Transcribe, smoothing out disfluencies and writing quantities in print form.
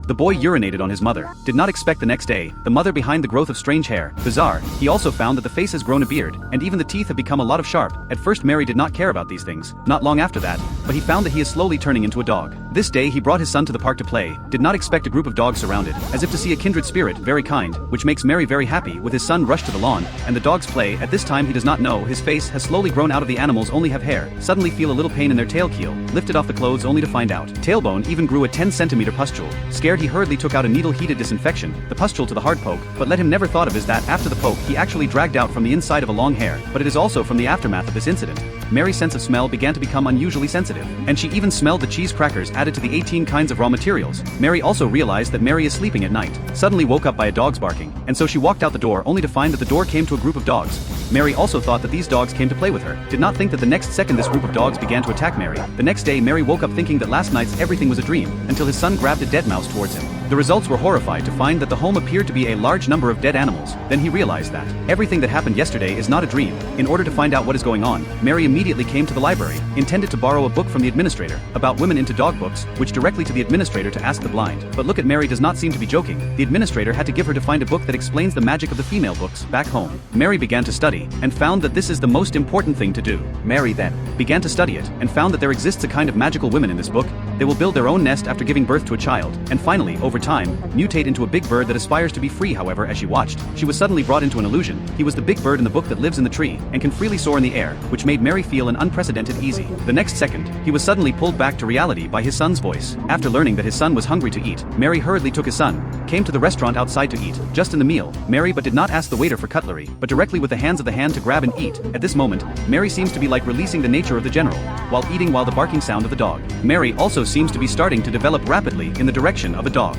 The boy urinated on his mother. Did not expect the next day, the mother behind the growth of strange hair. Bizarre, he also found that the face has grown a beard, and even the teeth have become a lot of sharp. At first Mary did not care about these things, not long after that, but he found that he is slowly turning into a dog. This day he brought his son to the park to play, did not expect a group of dogs surrounded, as if to see a kindred spirit, very kind, which makes Mary very happy. With his son rush to the lawn, and the dogs play. At this time he does not know his face has slowly grown out of the animals only have hair, suddenly feel a little pain in their tail keel, lifted off the clothes only to find out. Tailbone even grew a 10 cm pustule. Scared he hurriedly took out a needle heated disinfection, the pustule to the hard poke, but let him never thought of is that after the poke he actually dragged out from the inside of a long hair, but it is also from the aftermath of this incident. Mary's sense of smell began to become unusually sensitive, and she even smelled the cheese crackers added to the 18 kinds of raw materials. Mary also realized that Mary is sleeping at night, suddenly woke up by a dog's barking, and so she walked out the door only to find that the door came to a group of dogs. Mary also thought that these dogs came to play with her, did not think that the next second this group of dogs began to attack Mary. The next day Mary woke up thinking that last night's everything was a dream, until his son grabbed a dead mouse towards him. The results were horrified to find that the home appeared to be a large number of dead animals. Then he realized that everything that happened yesterday is not a dream. In order to find out what is going on, Mary immediately came to the library, intended to borrow a book from the administrator, about women into dog books, which directly to the administrator to ask the blind. But look at Mary does not seem to be joking. The administrator had to give her to find a book that explains the magic of the female books back home. Mary began to study, and found that this is the most important thing to do. Mary then began to study it, and found that there exists a kind of magical women in this book. They will build their own nest after giving birth to a child, and finally, over time, mutate into a big bird that aspires to be free. However, as she watched, she was suddenly brought into an illusion. He was the big bird in the book that lives in the tree, and can freely soar in the air, which made Mary feel an unprecedented easy. The next second, he was suddenly pulled back to reality by his son's voice. After learning that his son was hungry to eat, Mary hurriedly took his son, came to the restaurant outside to eat. Just in the meal, Mary but did not ask the waiter for cutlery, but directly with the hands of the hand to grab and eat. At this moment, Mary seems to be like releasing the nature of the general, while eating while the barking sound of the dog. Mary also seems to be starting to develop rapidly in the direction of a dog.